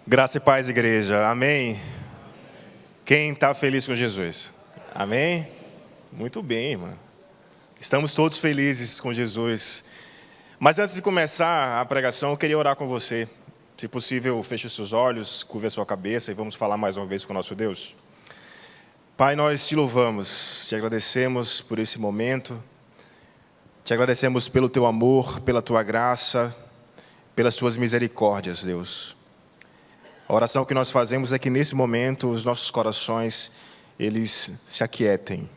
Graça e paz, igreja. Amém? Quem está feliz com Jesus? Amém? Muito bem, irmão. Estamos todos felizes com Jesus. Mas antes de começar a pregação, eu queria orar com você. Se possível, feche os seus olhos, curve a sua cabeça e vamos falar mais uma vez com o nosso Deus. Pai, nós te louvamos, te agradecemos por esse momento. Te agradecemos pelo teu amor, pela tua graça, pelas tuas misericórdias, Deus. A oração que nós fazemos é que nesse momento os nossos corações, eles se aquietem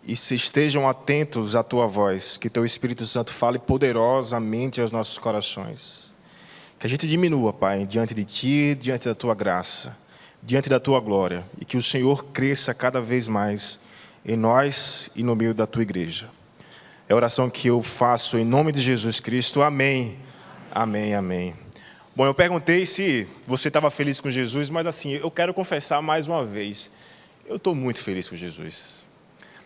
e se estejam atentos à tua voz, que teu Espírito Santo fale poderosamente aos nossos corações. Que a gente diminua, Pai, diante de ti, diante da tua graça, diante da tua glória, e que o Senhor cresça cada vez mais em nós e no meio da tua igreja. É a oração que eu faço em nome de Jesus Cristo. Amém. Amém, amém. Bom, eu perguntei se você estava feliz com Jesus, mas assim, eu quero confessar mais uma vez, eu estou muito feliz com Jesus.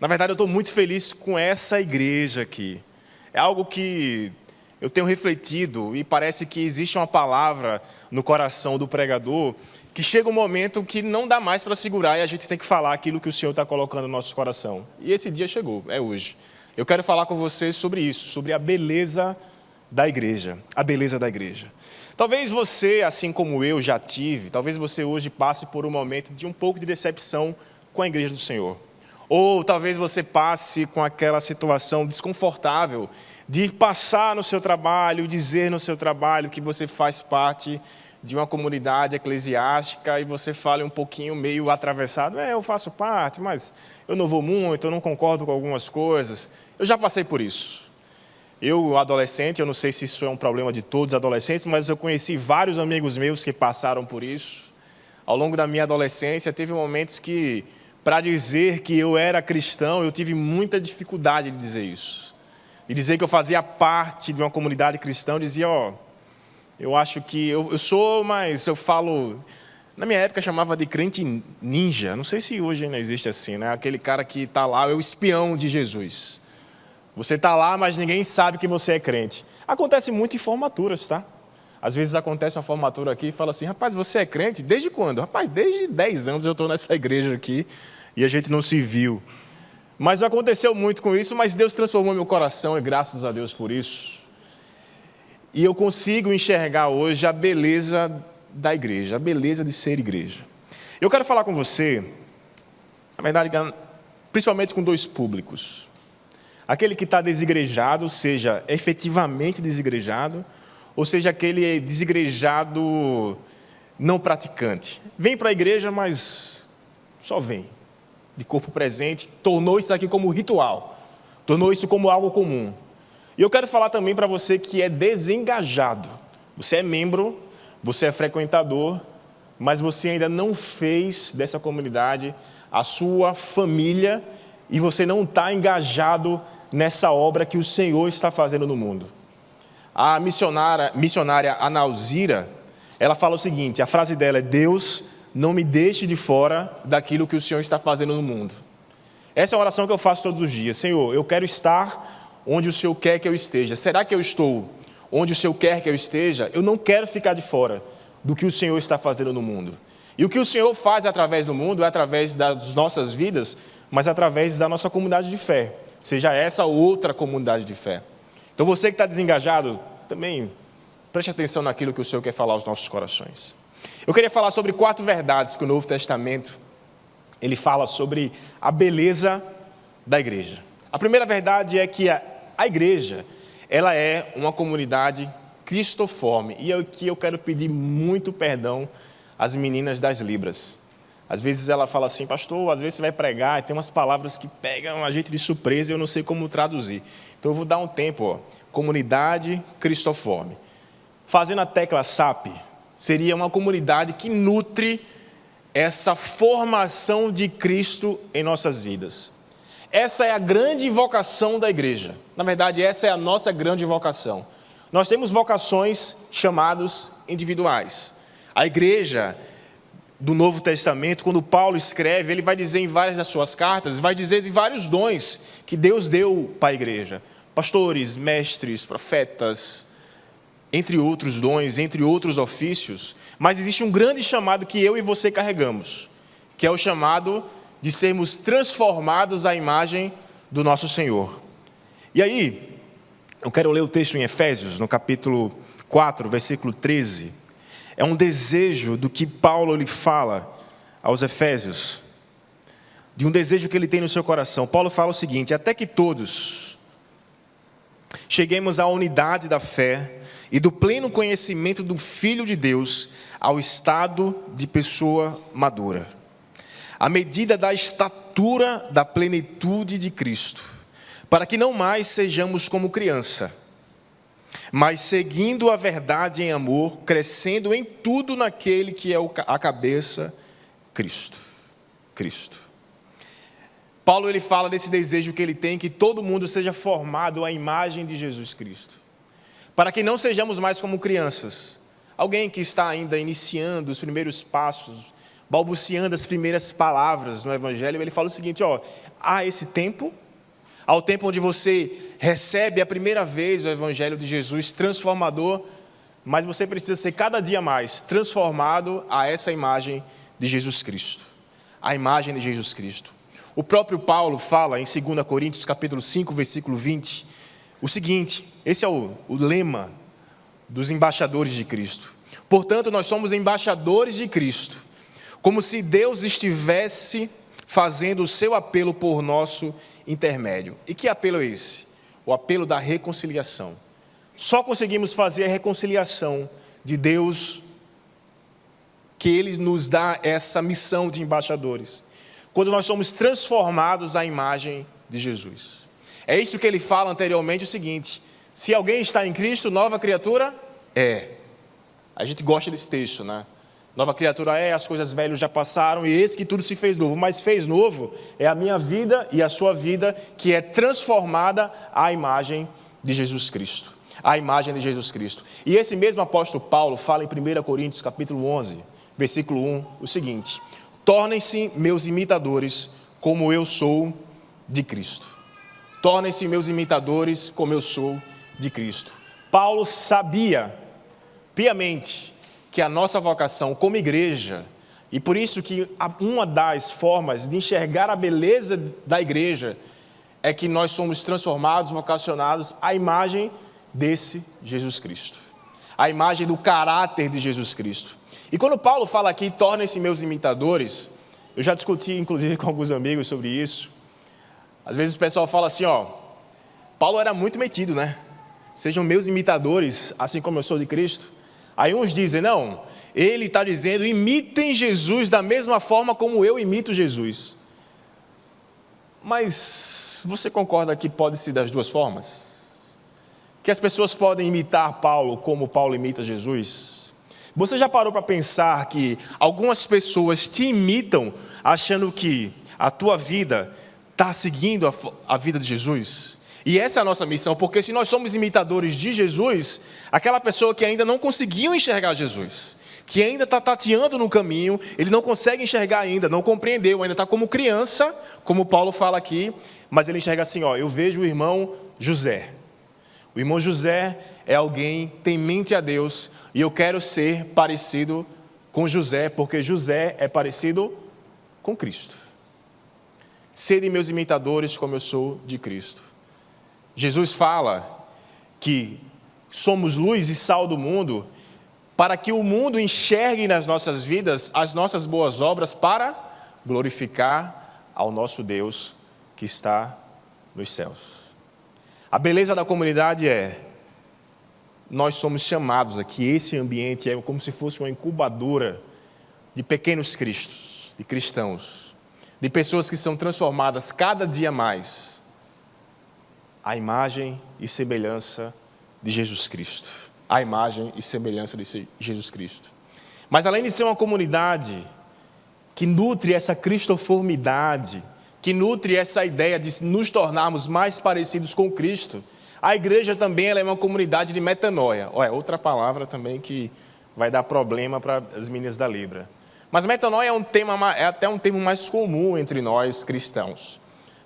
Na verdade, eu estou muito feliz com essa igreja aqui. É algo que eu tenho refletido e parece que existe uma palavra no coração do pregador que chega um momento que não dá mais para segurar e a gente tem que falar aquilo que o Senhor está colocando no nosso coração. E esse dia chegou, é hoje. Eu quero falar com vocês sobre isso, sobre a beleza da igreja, a beleza da igreja. Talvez você, assim como eu já tive, talvez você hoje passe por um momento de um pouco de decepção com a igreja do Senhor. Ou talvez você passe com aquela situação desconfortável de passar no seu trabalho, dizer no seu trabalho que você faz parte de uma comunidade eclesiástica e você fale um pouquinho meio atravessado. Eu faço parte, mas eu não vou muito, eu não concordo com algumas coisas. Eu já passei por isso. Eu, adolescente, eu não sei se isso é um problema de todos os adolescentes, mas eu conheci vários amigos meus que passaram por isso. Ao longo da minha adolescência, teve momentos que, para dizer que eu era cristão, eu tive muita dificuldade de dizer isso. De dizer que eu fazia parte de uma comunidade cristã, eu dizia, eu acho que eu sou, mas eu falo... Na minha época chamava de crente ninja, não sei se hoje ainda existe assim, né? Aquele cara que está lá, é o espião de Jesus. Você está lá, mas ninguém sabe que você é crente. Acontece muito em formaturas, tá? Às vezes acontece uma formatura aqui e fala assim, rapaz, você é crente? Desde quando? Rapaz, desde 10 anos eu estou nessa igreja aqui e a gente não se viu. Mas aconteceu muito com isso, mas Deus transformou meu coração e graças a Deus por isso. E eu consigo enxergar hoje a beleza da igreja, a beleza de ser igreja. Eu quero falar com você, na verdade, principalmente com dois públicos. Aquele que está desigrejado, seja efetivamente desigrejado, ou seja aquele desigrejado não praticante. Vem para a igreja, mas só vem, de corpo presente, tornou isso aqui como ritual, tornou isso como algo comum. E eu quero falar também para você que é desengajado. Você é membro, você é frequentador, mas você ainda não fez dessa comunidade a sua família e você não está engajado nessa obra que o Senhor está fazendo no mundo. A missionária Ana Alzira, ela fala o seguinte, a frase dela é, Deus, não me deixe de fora daquilo que o Senhor está fazendo no mundo. Essa é a oração que eu faço todos os dias. Senhor, eu quero estar onde o Senhor quer que eu esteja. Será que eu estou onde o Senhor quer que eu esteja? Eu não quero ficar de fora do que o Senhor está fazendo no mundo. E o que o Senhor faz através do mundo é através das nossas vidas, mas através da nossa comunidade de fé. Seja essa ou outra comunidade de fé. Então você que está desengajado, também preste atenção naquilo que o Senhor quer falar aos nossos corações. Eu queria falar sobre 4 verdades que o Novo Testamento, ele fala sobre a beleza da igreja. A primeira verdade é que a igreja, ela é uma comunidade cristoforme. E aqui eu quero pedir muito perdão às meninas das Libras. Às vezes ela fala assim, pastor, às vezes você vai pregar e tem umas palavras que pegam a gente de surpresa e eu não sei como traduzir. Então eu vou dar um tempo, comunidade cristoforme. Fazendo a tecla SAP, seria uma comunidade que nutre essa formação de Cristo em nossas vidas. Essa é a grande vocação da igreja. Na verdade, essa é a nossa grande vocação. Nós temos vocações chamadas individuais. A igreja do Novo Testamento, quando Paulo escreve, ele vai dizer em várias das suas cartas, vai dizer de vários dons que Deus deu para a igreja. Pastores, mestres, profetas, entre outros dons, entre outros ofícios, mas existe um grande chamado que eu e você carregamos, que é o chamado de sermos transformados à imagem do nosso Senhor. E aí, eu quero ler o texto em Efésios, no capítulo 4, versículo 13. É um desejo do que Paulo lhe fala aos Efésios, de um desejo que ele tem no seu coração. Paulo fala o seguinte: até que todos cheguemos à unidade da fé e do pleno conhecimento do Filho de Deus, ao estado de pessoa madura, à medida da estatura da plenitude de Cristo, para que não mais sejamos como criança, mas seguindo a verdade em amor, crescendo em tudo naquele que é a cabeça, Cristo. Paulo ele fala desse desejo que ele tem, que todo mundo seja formado à imagem de Jesus Cristo, para que não sejamos mais como crianças. Alguém que está ainda iniciando os primeiros passos, balbuciando as primeiras palavras no Evangelho, ele fala o seguinte: há esse tempo, há o tempo onde você recebe a primeira vez o Evangelho de Jesus transformador, mas você precisa ser cada dia mais transformado a essa imagem de Jesus Cristo, a imagem de Jesus Cristo. O próprio Paulo fala em 2 Coríntios capítulo 5, versículo 20, o seguinte, esse é o lema dos embaixadores de Cristo: portanto, nós somos embaixadores de Cristo, como se Deus estivesse fazendo o seu apelo por nosso intermédio. E que apelo é esse? O apelo da reconciliação. Só conseguimos fazer a reconciliação de Deus, que Ele nos dá essa missão de embaixadores, quando nós somos transformados à imagem de Jesus. É isso que ele fala anteriormente, o seguinte: se alguém está em Cristo, nova criatura é. A gente gosta desse texto, né? Nova criatura é, as coisas velhas já passaram, e eis que tudo se fez novo. Mas fez novo é a minha vida e a sua vida, que é transformada à imagem de Jesus Cristo. A imagem de Jesus Cristo. E esse mesmo apóstolo Paulo fala em 1 Coríntios capítulo 11, versículo 1, o seguinte: tornem-se meus imitadores, como eu sou de Cristo. Tornem-se meus imitadores, como eu sou de Cristo. Paulo sabia piamente que a nossa vocação como igreja, e por isso que uma das formas de enxergar a beleza da igreja, é que nós somos transformados, vocacionados à imagem desse Jesus Cristo, a imagem do caráter de Jesus Cristo. E quando Paulo fala aqui, tornem-se meus imitadores, eu já discuti inclusive com alguns amigos sobre isso. Às vezes o pessoal fala assim, Paulo era muito metido, né? Sejam meus imitadores, assim como eu sou de Cristo. Aí uns dizem, não, ele está dizendo, imitem Jesus da mesma forma como eu imito Jesus. Mas você concorda que pode ser das duas formas? Que as pessoas podem imitar Paulo como Paulo imita Jesus? Você já parou para pensar que algumas pessoas te imitam achando que a tua vida está seguindo a vida de Jesus? E essa é a nossa missão, porque se nós somos imitadores de Jesus, aquela pessoa que ainda não conseguiu enxergar Jesus, que ainda está tateando no caminho, ele não consegue enxergar ainda, não compreendeu, ainda está como criança, como Paulo fala aqui, mas ele enxerga assim, eu vejo o irmão José. O irmão José é alguém temente a Deus, e eu quero ser parecido com José, porque José é parecido com Cristo. Sede meus imitadores como eu sou de Cristo. Jesus fala que somos luz e sal do mundo, para que o mundo enxergue nas nossas vidas as nossas boas obras para glorificar ao nosso Deus que está nos céus. A beleza da comunidade nós somos chamados aqui, esse ambiente é como se fosse uma incubadora de pequenos cristos, de cristãos, de pessoas que são transformadas cada dia mais à imagem e semelhança de Jesus Cristo. A imagem e semelhança de Jesus Cristo. Mas além de ser uma comunidade que nutre essa cristoformidade, que nutre essa ideia de nos tornarmos mais parecidos com Cristo, a igreja também ela é uma comunidade de metanoia. Outra palavra também que vai dar problema para as meninas da Libra. Mas metanoia é até um termo mais comum entre nós cristãos.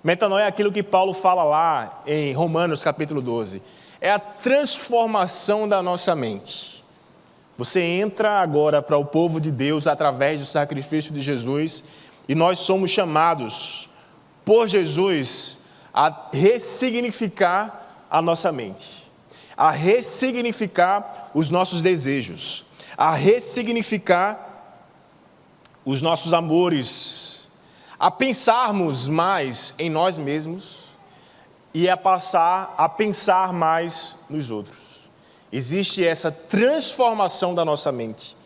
Metanoia é aquilo que Paulo fala lá em Romanos capítulo 12. é a transformação da nossa mente. Você entra agora para o povo de Deus através do sacrifício de Jesus, e nós somos chamados por Jesus a ressignificar a nossa mente, a ressignificar os nossos desejos, a ressignificar os nossos amores, a pensarmos mais em nós mesmos e a passar a pensar mais nos outros. Existe essa transformação da nossa mente,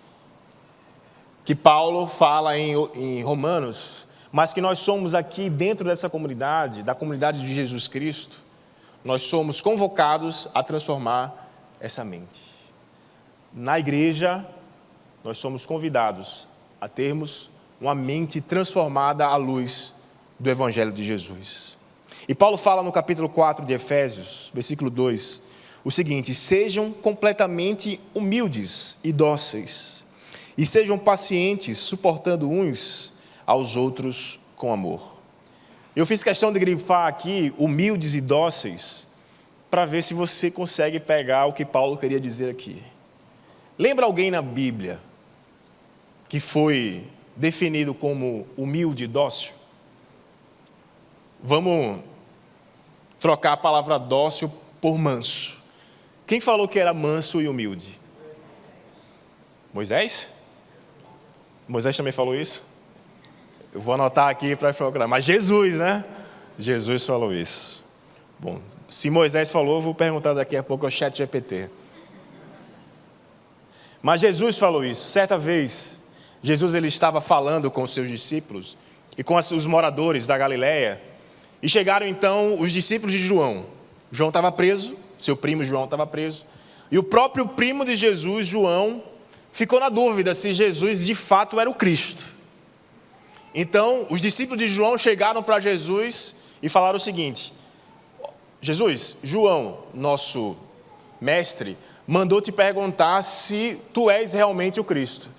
que Paulo fala em Romanos, mas que nós somos aqui dentro dessa comunidade, da comunidade de Jesus Cristo, nós somos convocados a transformar essa mente. Na igreja, nós somos convidados a termos uma mente transformada à luz do Evangelho de Jesus. E Paulo fala no capítulo 4 de Efésios, versículo 2, o seguinte: sejam completamente humildes e dóceis, e sejam pacientes, suportando uns aos outros com amor. Eu fiz questão de grifar aqui humildes e dóceis, para ver se você consegue pegar o que Paulo queria dizer aqui. Lembra alguém na Bíblia que foi definido como humilde e dócil? Vamos trocar a palavra dócil por manso. Quem falou que era manso e humilde? Moisés? Moisés também falou isso? Eu vou anotar aqui para procurar. Mas Jesus, né? Jesus falou isso. Bom, se Moisés falou, eu vou perguntar daqui a pouco ao ChatGPT. Mas Jesus falou isso. Certa vez, Jesus ele estava falando com os seus discípulos e com os moradores da Galileia. E chegaram então os discípulos de João. João estava preso, seu primo João estava preso. E o próprio primo de Jesus, João, ficou na dúvida se Jesus de fato era o Cristo. Então, os discípulos de João chegaram para Jesus e falaram o seguinte: Jesus, João, nosso mestre, mandou te perguntar se tu és realmente o Cristo.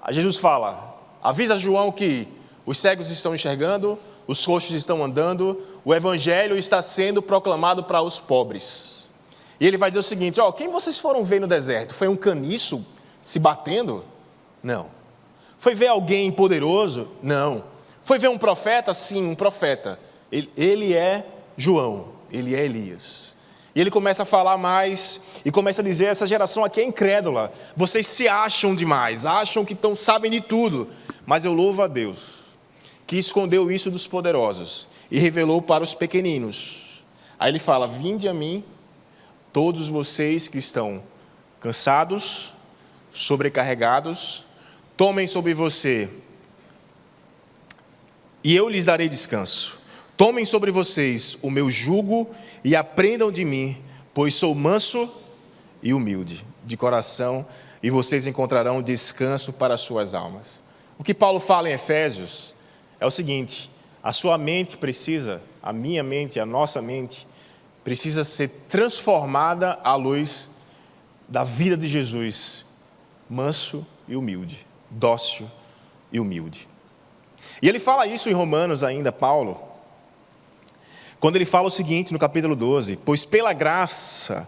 Aí Jesus fala: avisa João que os cegos estão enxergando, os coxos estão andando, o evangelho está sendo proclamado para os pobres. E ele vai dizer o seguinte: quem vocês foram ver no deserto? Foi um caniço se batendo? Não. Foi ver alguém poderoso? Não. Foi ver um profeta? Sim, um profeta. Ele é João, ele é Elias. E ele começa a falar mais e começa a dizer: essa geração aqui é incrédula, vocês se acham demais, acham que sabem de tudo, mas eu louvo a Deus que escondeu isso dos poderosos e revelou para os pequeninos. Aí ele fala: vinde a mim, todos vocês que estão cansados, sobrecarregados, tomem sobre você, e eu lhes darei descanso. Tomem sobre vocês o meu jugo e aprendam de mim, pois sou manso e humilde de coração, e vocês encontrarão descanso para as suas almas. O que Paulo fala em Efésios é o seguinte: a sua mente precisa, a minha mente, a nossa mente, precisa ser transformada à luz da vida de Jesus, manso e humilde, dócil e humilde. E ele fala isso em Romanos ainda, Paulo, quando ele fala o seguinte no capítulo 12: pois pela graça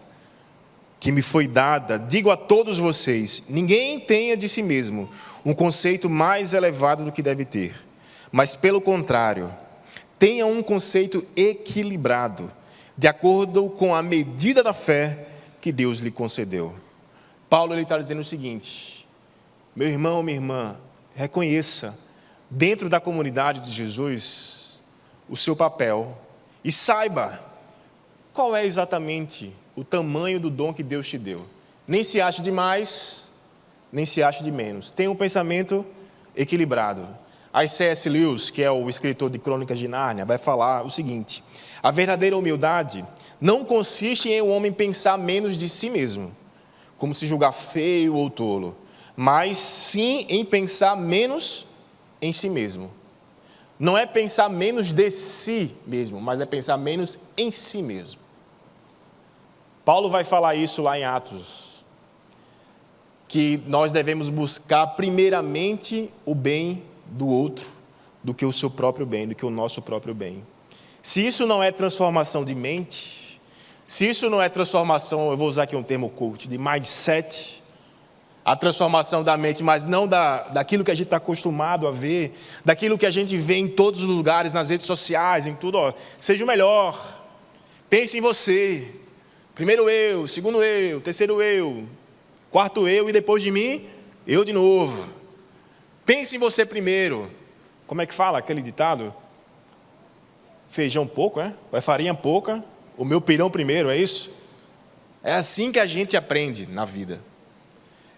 que me foi dada, digo a todos vocês, ninguém tenha de si mesmo um conceito mais elevado do que deve ter, mas pelo contrário, tenha um conceito equilibrado, de acordo com a medida da fé que Deus lhe concedeu. Paulo está dizendo o seguinte: meu irmão, minha irmã, reconheça dentro da comunidade de Jesus o seu papel e saiba qual é exatamente o tamanho do dom que Deus te deu. Nem se ache de mais, nem se ache de menos. Tenha um pensamento equilibrado. Aí C.S. Lewis, que é o escritor de Crônicas de Nárnia, vai falar o seguinte: a verdadeira humildade não consiste em um homem pensar menos de si mesmo, como se julgar feio ou tolo, mas sim em pensar menos em si mesmo. Não é pensar menos de si mesmo, mas é pensar menos em si mesmo. Paulo vai falar isso lá em Atos, que nós devemos buscar primeiramente o bem do outro, do que o seu próprio bem, do que o nosso próprio bem. Se isso não é transformação de mente, Se isso não é transformação, eu vou usar aqui um termo coach, de mindset, a transformação da mente, mas não daquilo que a gente está acostumado a ver, daquilo que a gente vê em todos os lugares, nas redes sociais, em tudo, seja o melhor. Pense em você. Primeiro eu, segundo eu, terceiro eu, quarto eu e depois de mim, eu de novo. Pense em você primeiro. Como é que fala aquele ditado? Feijão pouco, é farinha pouca, o meu pirão primeiro, é isso? É assim que a gente aprende na vida.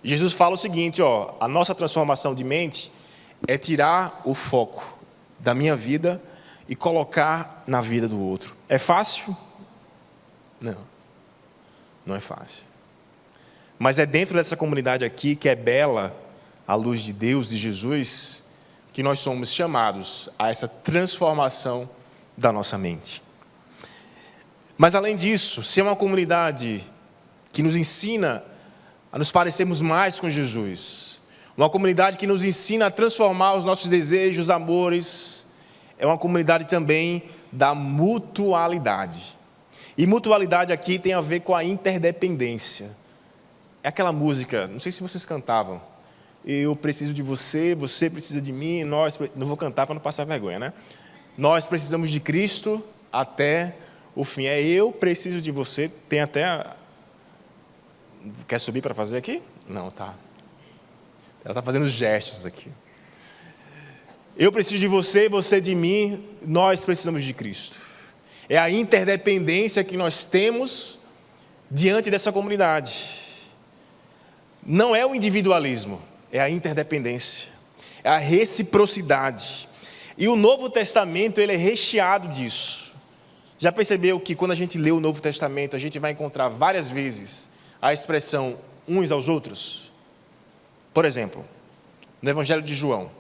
Jesus fala o seguinte, a nossa transformação de mente é tirar o foco da minha vida e colocar na vida do outro. É fácil? Não é fácil. Mas é dentro dessa comunidade aqui, que é bela, à luz de Deus, de Jesus, que nós somos chamados a essa transformação da nossa mente. Mas além disso, se é uma comunidade que nos ensina a nos parecermos mais com Jesus, uma comunidade que nos ensina a transformar os nossos desejos, amores, é uma comunidade também da mutualidade. E mutualidade aqui tem a ver com a interdependência. É aquela música, não sei se vocês cantavam, eu preciso de você, você precisa de mim, não vou cantar para não passar vergonha, né? Nós precisamos de Cristo até o fim. É eu preciso de você, tem até... Quer subir para fazer aqui? Não, tá. Ela está fazendo gestos aqui. Eu preciso de você, você de mim, nós precisamos de Cristo. É a interdependência que nós temos diante dessa comunidade. Não é o individualismo, é a interdependência, é a reciprocidade. E o Novo Testamento, ele é recheado disso. Já percebeu que quando a gente lê o Novo Testamento, a gente vai encontrar várias vezes a expressão uns aos outros? Por exemplo, no Evangelho de João,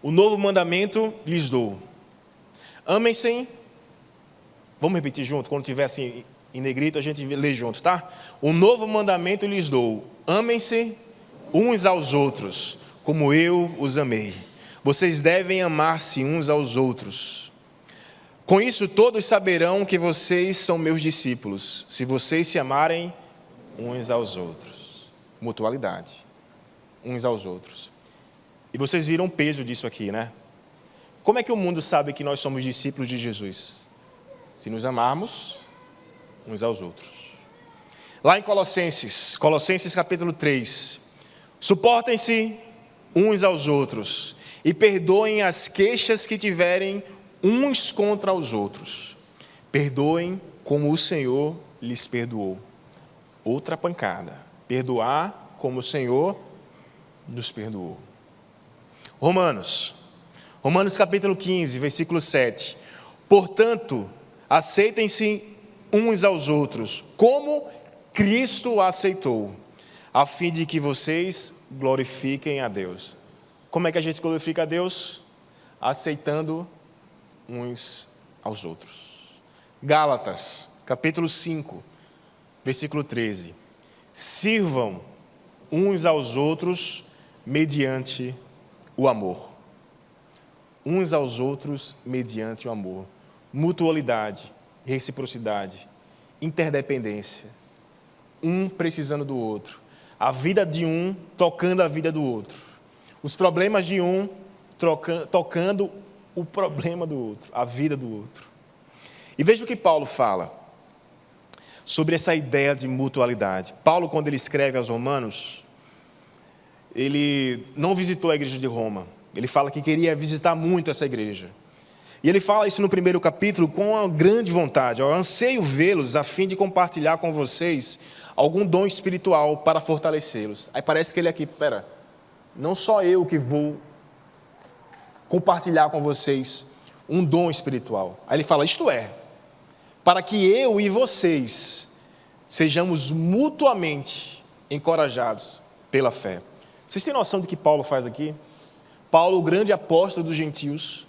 o novo mandamento lhes dou: amem-se. Vamos repetir junto? Quando tiver assim em negrito, a gente lê junto, tá? O novo mandamento lhes dou: amem-se uns aos outros, como eu os amei. Vocês devem amar-se uns aos outros. Com isso todos saberão que vocês são meus discípulos, se vocês se amarem uns aos outros. Mutualidade, uns aos outros. E vocês viram o peso disso aqui, né? Como é que o mundo sabe que nós somos discípulos de Jesus? Se nos amarmos uns aos outros. Lá em Colossenses capítulo 3, suportem-se uns aos outros e perdoem as queixas que tiverem uns contra os outros. Perdoem como o Senhor lhes perdoou. Outra pancada. Perdoar como o Senhor nos perdoou. Romanos capítulo 15, versículo 7. Portanto, aceitem-se uns aos outros, como Cristo aceitou, a fim de que vocês glorifiquem a Deus. Como é que a gente glorifica a Deus? Aceitando uns aos outros. Gálatas, capítulo 5, versículo 13. Sirvam uns aos outros mediante o amor. Uns aos outros mediante o amor. Mutualidade, reciprocidade, interdependência. Um precisando do outro. A vida de um tocando a vida do outro. Os problemas de um tocando o problema do outro, a vida do outro. E veja o que Paulo fala sobre essa ideia de mutualidade. Paulo, quando ele escreve aos Romanos, ele não visitou a igreja de Roma. Ele fala que queria visitar muito essa igreja. E ele fala isso no primeiro capítulo com uma grande vontade. Eu anseio vê-los a fim de compartilhar com vocês algum dom espiritual para fortalecê-los. Aí parece que ele aqui, não só eu que vou compartilhar com vocês um dom espiritual. Aí ele fala, isto é, para que eu e vocês sejamos mutuamente encorajados pela fé. Vocês têm noção do que Paulo faz aqui? Paulo, o grande apóstolo dos gentios.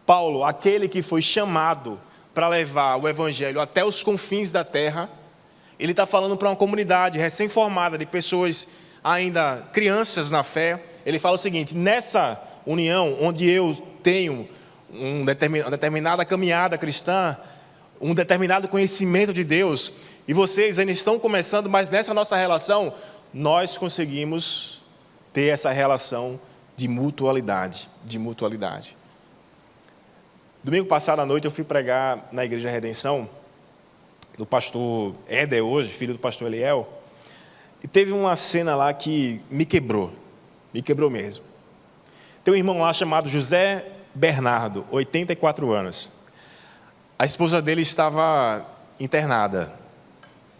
Paulo, aquele que foi chamado para levar o evangelho até os confins da terra. Ele está falando para uma comunidade recém-formada, de pessoas ainda crianças na fé. Ele fala o seguinte, nessa união onde eu tenho uma determinada caminhada cristã, um determinado conhecimento de Deus, e vocês ainda estão começando, mas nessa nossa relação, nós conseguimos ter essa relação de mutualidade. Domingo passado à noite eu fui pregar na Igreja Redenção, do pastor Éder hoje, filho do pastor Eliel, e teve uma cena lá que me quebrou mesmo. Tem um irmão lá chamado José Bernardo, 84 anos. A esposa dele estava internada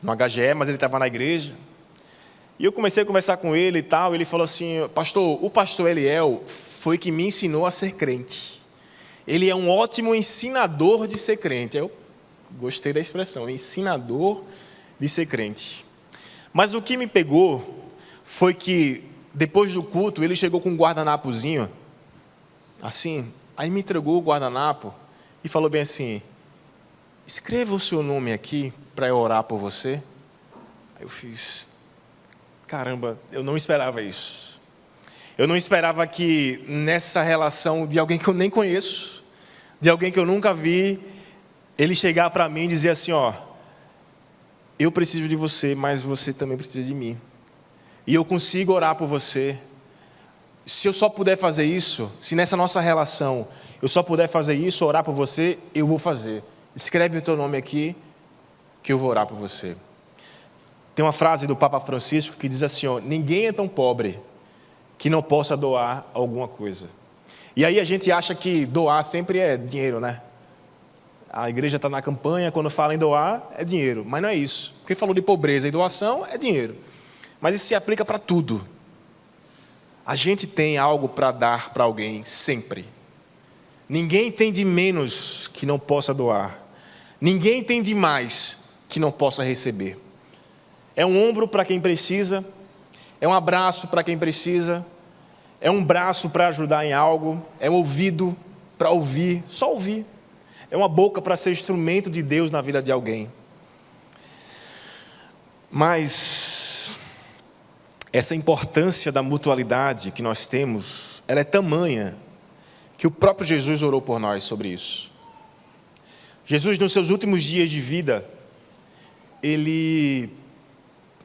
no HGE, mas ele estava na igreja. E eu comecei a conversar com ele e tal, e ele falou assim: pastor, o pastor Eliel foi que me ensinou a ser crente. Ele é um ótimo ensinador de ser crente. Eu gostei da expressão, ensinador de ser crente. Mas o que me pegou foi que, depois do culto, ele chegou com um guardanapozinho, assim, aí me entregou o guardanapo e falou bem assim: escreva o seu nome aqui para eu orar por você. Aí eu fiz, caramba, eu não esperava isso. Eu não esperava que nessa relação de alguém que eu nem conheço, de alguém que eu nunca vi, ele chegar para mim e dizer assim: ó, eu preciso de você, mas você também precisa de mim. E eu consigo orar por você. Se eu só puder fazer isso, se nessa nossa relação eu só puder fazer isso, orar por você, eu vou fazer. Escreve o teu nome aqui, que eu vou orar por você. Tem uma frase do Papa Francisco que diz assim: ó, ninguém é tão pobre que não possa doar alguma coisa. E aí a gente acha que doar sempre é dinheiro, né? A igreja está na campanha, quando fala em doar, é dinheiro. Mas não é isso. Quem falou de pobreza e doação é dinheiro. Mas isso se aplica para tudo. A gente tem algo para dar para alguém, sempre. Ninguém tem de menos que não possa doar. Ninguém tem de mais que não possa receber. É um ombro para quem precisa, é um abraço para quem precisa, é um braço para ajudar em algo, é um ouvido para ouvir, só ouvir. É uma boca para ser instrumento de Deus na vida de alguém. Mas essa importância da mutualidade que nós temos, ela é tamanha que o próprio Jesus orou por nós sobre isso. Jesus, nos seus últimos dias de vida, ele...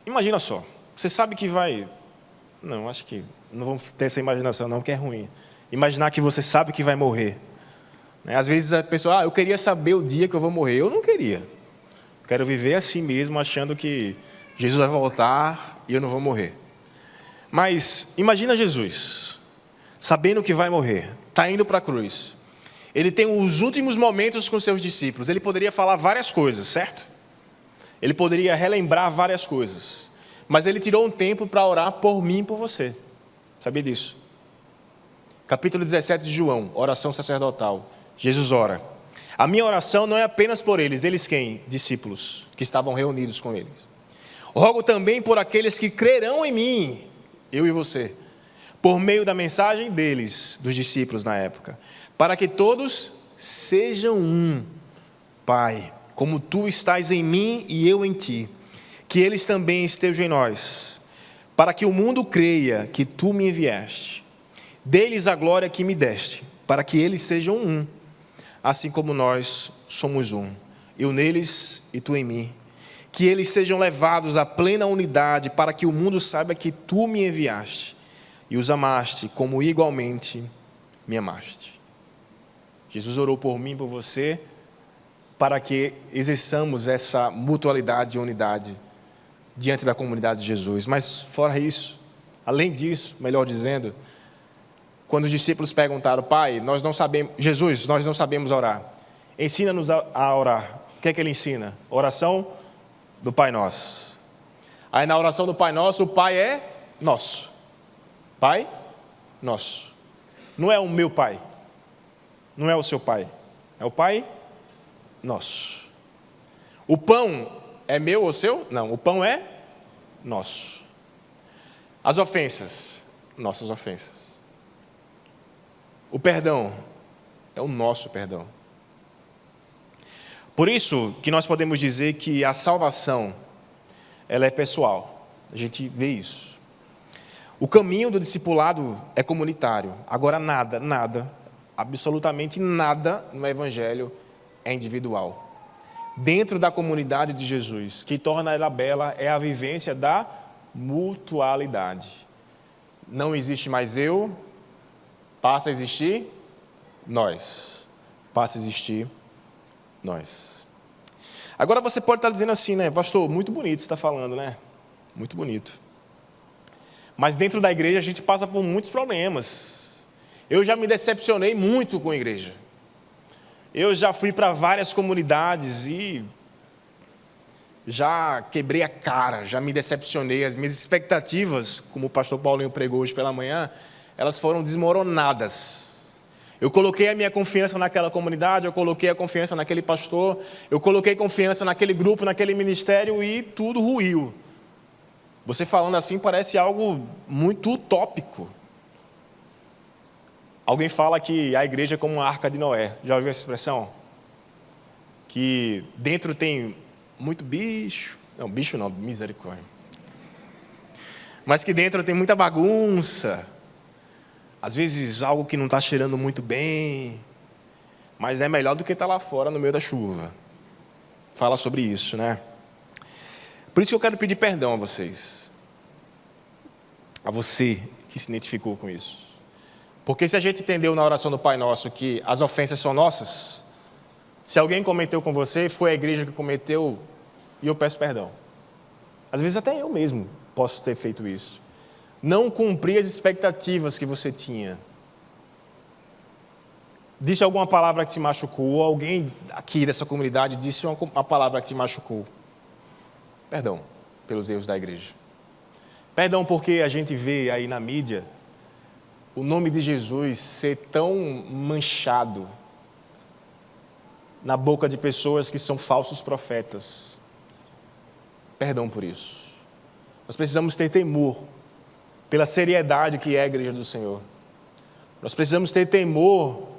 Imagina só, você sabe que vai... Não, acho que não vamos ter essa imaginação não, que é ruim. Imaginar que você sabe que vai morrer. Às vezes a pessoa, eu queria saber o dia que eu vou morrer. Eu não queria. Eu quero viver assim mesmo, achando que Jesus vai voltar e eu não vou morrer. Mas imagina Jesus, sabendo que vai morrer, está indo para a cruz. Ele tem os últimos momentos com seus discípulos. Ele poderia falar várias coisas, certo? Ele poderia relembrar várias coisas. Mas ele tirou um tempo para orar por mim e por você. Sabia disso? Capítulo 17 de João, oração sacerdotal. Jesus ora. A minha oração não é apenas por eles. Eles quem? Discípulos que estavam reunidos com eles. Rogo também por aqueles que crerão em mim, eu e você, por meio da mensagem deles, dos discípulos na época, para que todos sejam um, Pai, como tu estás em mim e eu em ti, que eles também estejam em nós, para que o mundo creia que tu me enviaste. Dê-lhes a glória que me deste, para que eles sejam um, assim como nós somos um, eu neles e tu em mim. Que eles sejam levados à plena unidade, para que o mundo saiba que tu me enviaste e os amaste, como igualmente me amaste. Jesus orou por mim e por você, para que exerçamos essa mutualidade e unidade diante da comunidade de Jesus. Mas fora isso, além disso, melhor dizendo, quando os discípulos perguntaram: Pai, nós não sabemos, Jesus, nós não sabemos orar, ensina-nos a orar. O que é que ele ensina? Oração do Pai Nosso. Aí na oração do Pai Nosso, o Pai é nosso. Pai nosso. Não é o meu Pai, não é o seu Pai, é o Pai nosso. O pão é meu ou seu? Não, o pão é nosso. As ofensas, nossas ofensas. O perdão é o nosso perdão. Por isso que nós podemos dizer que a salvação, ela é pessoal. A gente vê isso. O caminho do discipulado é comunitário. Agora nada, absolutamente nada no Evangelho é individual. dentro da comunidade de Jesus, que torna ela bela, é a vivência da mutualidade. Não existe mais eu, passa a existir nós. Passa a existir nós. Agora você pode estar dizendo assim, né, pastor, muito bonito você está falando, né? Muito bonito. Mas dentro da igreja a gente passa por muitos problemas. Eu já me decepcionei muito com a igreja. Eu já fui para várias comunidades e já quebrei a cara, já me decepcionei. As minhas expectativas, como o pastor Paulinho pregou hoje pela manhã, elas foram desmoronadas. Eu coloquei a minha confiança naquela comunidade, eu coloquei a confiança naquele pastor, eu coloquei confiança naquele grupo, naquele ministério e tudo ruiu. Você falando assim parece algo muito utópico. Alguém fala que a igreja é como uma arca de Noé. Já ouviu essa expressão? Que dentro tem muito bicho. Não, bicho não, misericórdia. Mas que dentro tem muita bagunça. Às vezes algo que não está cheirando muito bem. Mas é melhor do que estar lá fora no meio da chuva. Fala sobre isso, né? Por isso que eu quero pedir perdão a vocês. A você que se identificou com isso. Porque se a gente entendeu na oração do Pai Nosso que as ofensas são nossas, se alguém cometeu com você, foi a igreja que cometeu, e eu peço perdão. Às vezes até eu mesmo posso ter feito isso. Não cumpri as expectativas que você tinha. Disse alguma palavra que te machucou, ou alguém aqui dessa comunidade disse uma palavra que te machucou. Perdão pelos erros da igreja. Perdão porque a gente vê aí na mídia o nome de Jesus ser tão manchado na boca de pessoas que são falsos profetas. Perdão por isso. Nós precisamos ter temor pela seriedade que é a igreja do Senhor. Nós precisamos ter temor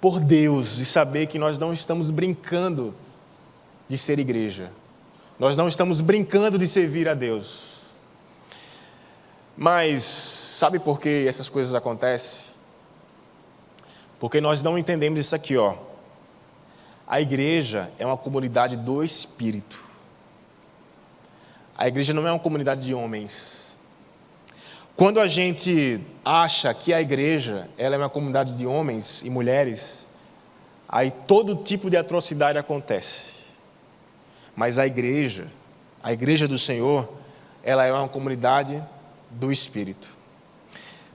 por Deus e saber que nós não estamos brincando de ser igreja. Nós não estamos brincando de servir a Deus. Mas sabe por que essas coisas acontecem? Porque nós não entendemos isso aqui, ó. A igreja é uma comunidade do Espírito. A igreja não é uma comunidade de homens. Quando a gente acha que a igreja ela é uma comunidade de homens e mulheres, aí todo tipo de atrocidade acontece. Mas a igreja do Senhor, ela é uma comunidade do Espírito.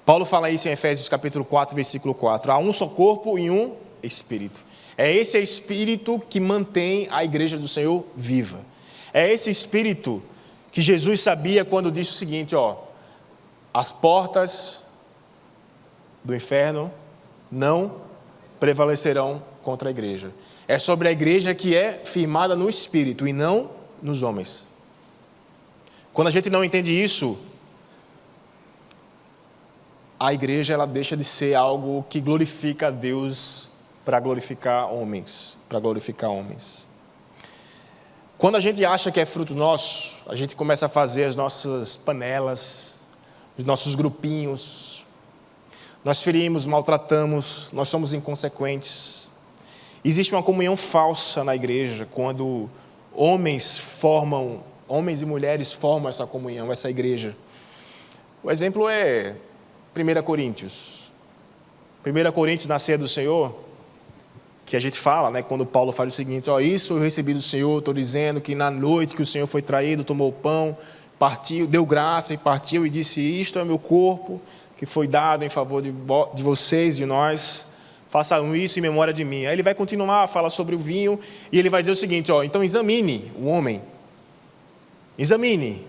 Paulo fala isso em Efésios capítulo 4, versículo 4. Há um só corpo e um Espírito. É esse Espírito que mantém a igreja do Senhor viva. É esse Espírito que Jesus sabia quando disse o seguinte, ó, as portas do inferno não prevalecerão contra a igreja. É sobre a igreja que é firmada no Espírito e não nos homens. Quando a gente não entende isso, a igreja ela deixa de ser algo que glorifica a Deus para glorificar homens, Quando a gente acha que é fruto nosso, a gente começa a fazer as nossas panelas, os nossos grupinhos. Nós ferimos, maltratamos, nós somos inconsequentes. Existe uma comunhão falsa na igreja quando homens e mulheres formam essa comunhão, essa igreja. O exemplo é 1 Coríntios. 1 Coríntios, na ceia do Senhor, que a gente fala, né, quando Paulo fala o seguinte, ó, isso eu recebi do Senhor, estou dizendo que na noite que o Senhor foi traído, tomou o pão, partiu, deu graça e partiu e disse, isto é meu corpo, que foi dado em favor de vocês, de nós, façam isso em memória de mim. Aí ele vai continuar a falar sobre o vinho, e ele vai dizer o seguinte, ó, então examine o homem, examine.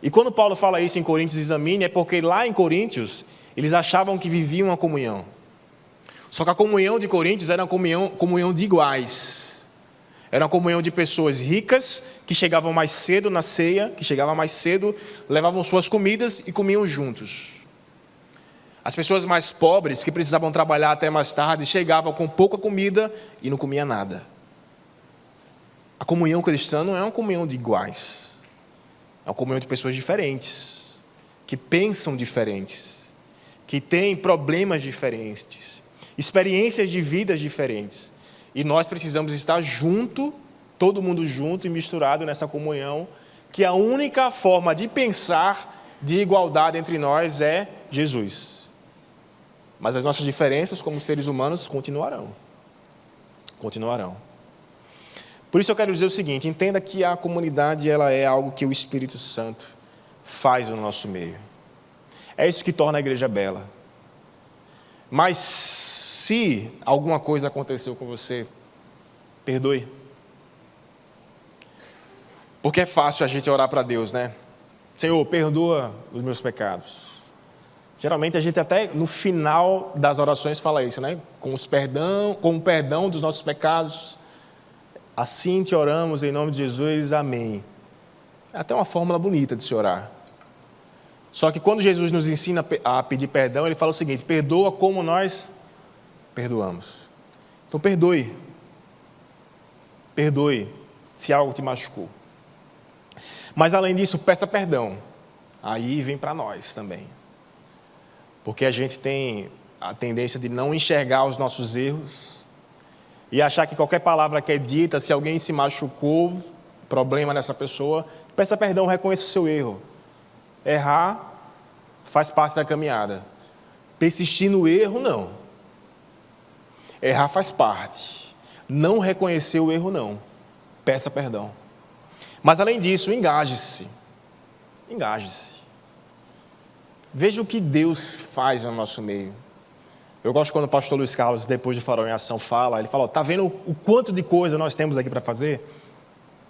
E quando Paulo fala isso em Coríntios, examine, é porque lá em Coríntios, eles achavam que viviam uma comunhão. Só que a comunhão de Coríntios era uma comunhão de iguais. Era uma comunhão de pessoas ricas, que chegavam mais cedo na ceia, levavam suas comidas e comiam juntos. As pessoas mais pobres, que precisavam trabalhar até mais tarde, chegavam com pouca comida e não comiam nada. A comunhão cristã não é uma comunhão de iguais. É uma comunhão de pessoas diferentes, que pensam diferentes, que têm problemas diferentes, experiências de vidas diferentes. E nós precisamos estar juntos todo mundo junto e misturado nessa comunhão, que a única forma de pensar de igualdade entre nós é Jesus. Mas as nossas diferenças como seres humanos continuarão. Continuarão. Por isso eu quero dizer o seguinte: entenda que a comunidade ela é algo que o Espírito Santo faz no nosso meio. É isso que torna a igreja bela. Mas se alguma coisa aconteceu com você, perdoe. Porque é fácil a gente orar para Deus, né? Senhor, perdoa os meus pecados. Geralmente a gente até no final das orações fala isso, né? Com o perdão dos nossos pecados, assim te oramos em nome de Jesus, amém. É até uma fórmula bonita de se orar. Só que quando Jesus nos ensina a pedir perdão, ele fala o seguinte: perdoa como nós perdoamos. Então perdoe. Perdoe se algo te machucou. Mas além disso, peça perdão. Aí vem para nós também. Porque a gente tem a tendência de não enxergar os nossos erros e achar que qualquer palavra que é dita, se alguém se machucou, problema nessa pessoa, peça perdão, reconheça o seu erro. Errar faz parte da caminhada. Persistir no erro, não. Errar faz parte. Não reconhecer o erro, não. Peça perdão. Mas além disso, engaje-se. Engaje-se. Veja o que Deus faz no nosso meio. Eu gosto quando o pastor Luiz Carlos, depois de Farol em Ação, fala, ele fala: está vendo o quanto de coisa nós temos aqui para fazer?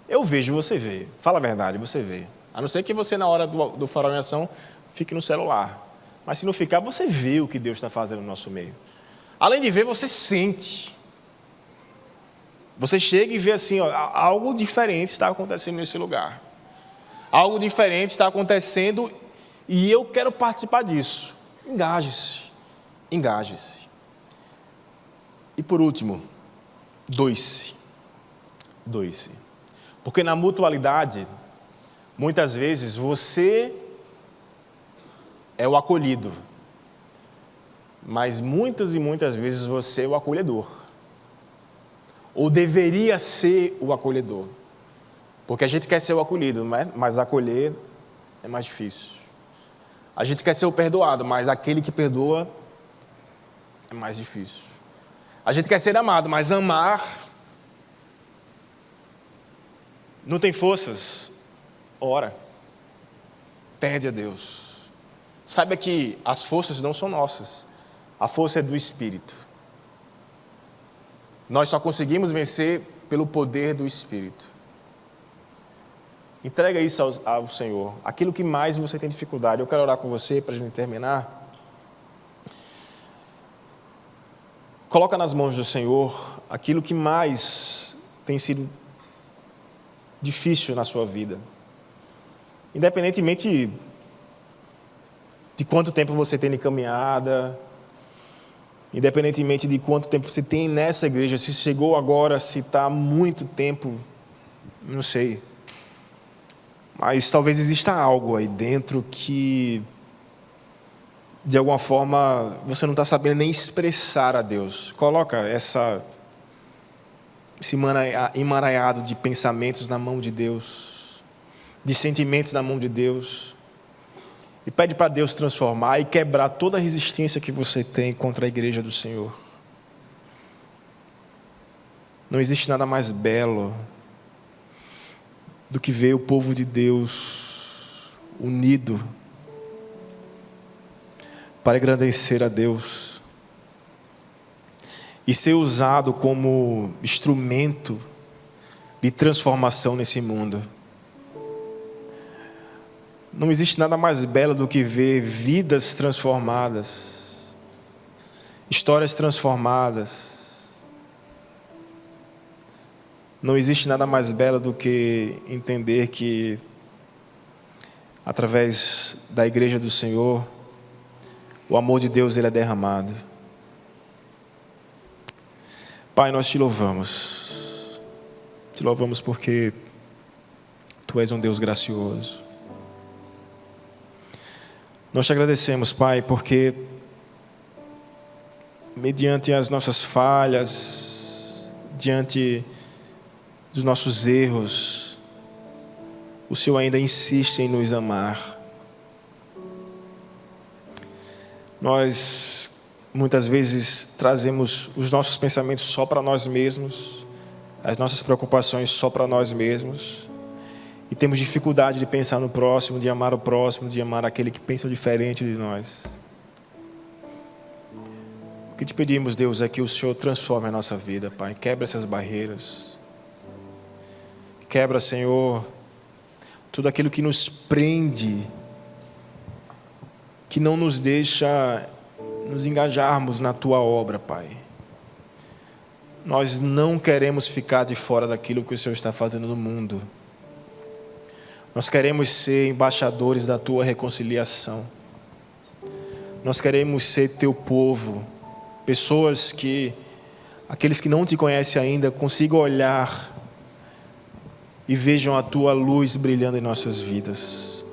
Eu vejo, você vê. Fala a verdade, você vê. A não ser que você, na hora do Farol em Ação, fique no celular. Mas se não ficar, você vê o que Deus está fazendo no nosso meio. Além de ver, você sente. Você chega e vê assim, ó, algo diferente está acontecendo nesse lugar. Algo diferente está acontecendo e eu quero participar disso. Engaje-se. Engaje-se. E por último, doe-se. Doe-se. Porque na mutualidade, muitas vezes você é o acolhido, mas muitas e muitas vezes você é o acolhedor, ou deveria ser o acolhedor, porque a gente quer ser o acolhido, mas acolher é mais difícil. A gente quer ser o perdoado, mas aquele que perdoa é mais difícil. A gente quer ser amado, mas amar não tem forças. Ora, pede a Deus. Saiba que as forças não são nossas. A força é do Espírito. Nós só conseguimos vencer pelo poder do Espírito. Entrega isso ao Senhor. Aquilo que mais você tem dificuldade. Eu quero orar com você para a gente terminar. Coloca nas mãos do Senhor aquilo que mais tem sido difícil na sua vida. Independentemente de quanto tempo você tem de caminhada, independentemente de quanto tempo você tem nessa igreja, se chegou agora, se está há muito tempo, não sei. Mas talvez exista algo aí dentro que, de alguma forma, você não está sabendo nem expressar a Deus. Coloca esse emaranhado de pensamentos na mão de Deus, de sentimentos na mão de Deus, e pede para Deus transformar e quebrar toda a resistência que você tem contra a igreja do Senhor. Não existe nada mais belo do que ver o povo de Deus unido para engrandecer a Deus e ser usado como instrumento de transformação nesse mundo. Não existe nada mais belo do que ver vidas transformadas, histórias transformadas. Não existe nada mais belo do que entender que, através da igreja do Senhor, o amor de Deus ele é derramado. Pai, nós te louvamos. Te louvamos porque Tu és um Deus gracioso. Nós te agradecemos, Pai, porque mediante as nossas falhas, diante dos nossos erros, o Senhor ainda insiste em nos amar. Nós muitas vezes trazemos os nossos pensamentos só para nós mesmos, as nossas preocupações só para nós mesmos, e temos dificuldade de pensar no próximo, de amar o próximo, de amar aquele que pensa diferente de nós. O que te pedimos, Deus, é que o Senhor transforme a nossa vida, Pai. Quebra essas barreiras. Quebra, Senhor, tudo aquilo que nos prende, que não nos deixa nos engajarmos na Tua obra, Pai. Nós não queremos ficar de fora daquilo que o Senhor está fazendo no mundo. Nós queremos ser embaixadores da Tua reconciliação. Nós queremos ser Teu povo. Pessoas que, aqueles que não Te conhecem ainda, consigam olhar e vejam a Tua luz brilhando em nossas vidas.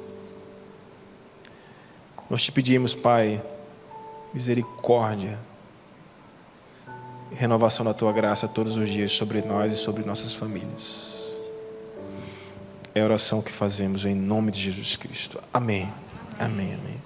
Nós Te pedimos, Pai, misericórdia e renovação da Tua graça todos os dias sobre nós e sobre nossas famílias. É a oração que fazemos em nome de Jesus Cristo. Amém. Amém, amém.